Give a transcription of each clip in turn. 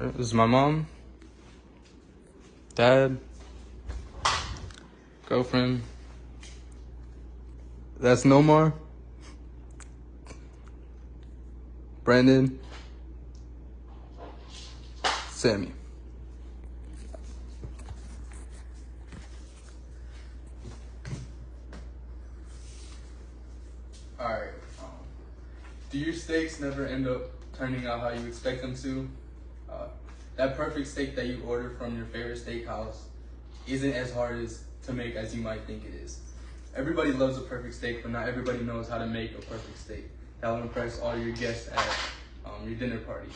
This is my mom, dad, girlfriend. That's Nomar, Brandon, Sammy. Alright, do your steaks never end up turning out how you expect them to? That perfect steak that you order from your favorite steakhouse isn't as hard to make as you might think it is. Everybody loves a perfect steak, but not everybody knows how to make a perfect steak that will impress all your guests at your dinner party.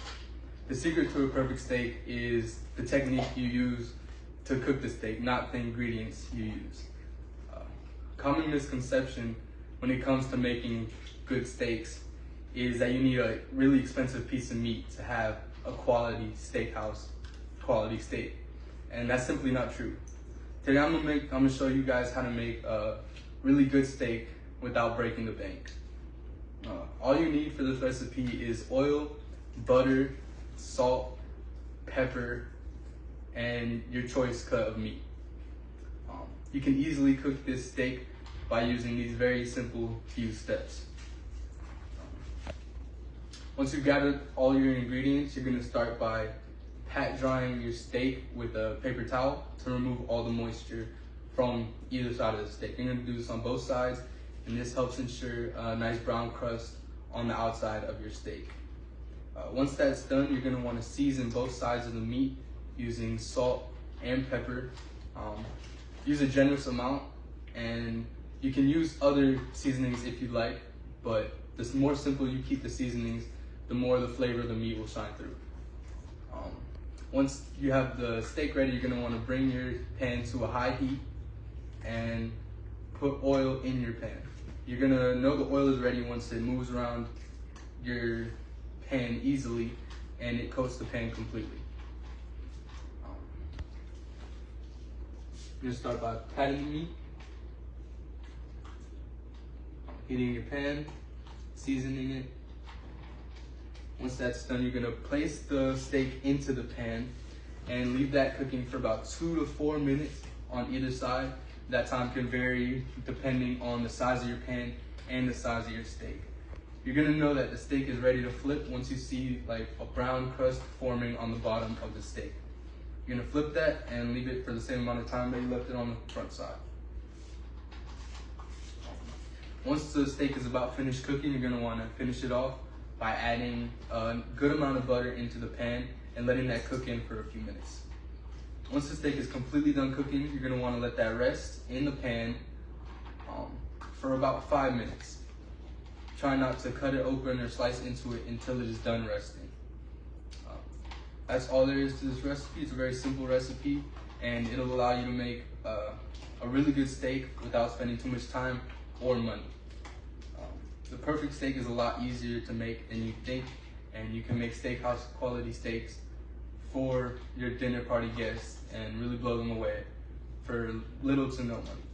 The secret to a perfect steak is the technique you use to cook the steak, not the ingredients you use. Common misconception when it comes to making good steaks is that you need a really expensive piece of meat to have a quality steakhouse quality steak, and that's simply not true. Today I'm gonna show you guys how to make a really good steak without breaking the bank. All you need for this recipe is oil, butter, salt, pepper, and your choice cut of meat. You can easily cook this steak by using these very simple few steps. Once you've gathered all your ingredients, you're gonna start by pat drying your steak with a paper towel to remove all the moisture from either side of the steak. You're gonna do this on both sides, and this helps ensure a nice brown crust on the outside of your steak. Once that's done, you're gonna wanna season both sides of the meat using salt and pepper. Use a generous amount, and you can use other seasonings if you like, but the more simple you keep the seasonings, the more the flavor of the meat will shine through. Once you have the steak ready, you're gonna wanna bring your pan to a high heat and put oil in your pan. You're gonna know the oil is ready once it moves around your pan easily and it coats the pan completely. You're gonna start by patting the meat, heating your pan, seasoning it. Once that's done, you're gonna place the steak into the pan and leave that cooking for about 2 to 4 minutes on either side. That time can vary depending on the size of your pan and the size of your steak. You're gonna know that the steak is ready to flip once you see like a brown crust forming on the bottom of the steak. You're gonna flip that and leave it for the same amount of time that you left it on the front side. Once the steak is about finished cooking, you're gonna wanna finish it off by adding a good amount of butter into the pan and letting that cook in for a few minutes. Once the steak is completely done cooking, you're gonna wanna let that rest in the pan for about 5 minutes. Try not to cut it open or slice into it until it is done resting. That's all there is to this recipe. It's a very simple recipe, and it'll allow you to make a really good steak without spending too much time or money. The perfect steak is a lot easier to make than you think, and you can make steakhouse quality steaks for your dinner party guests and really blow them away for little to no money.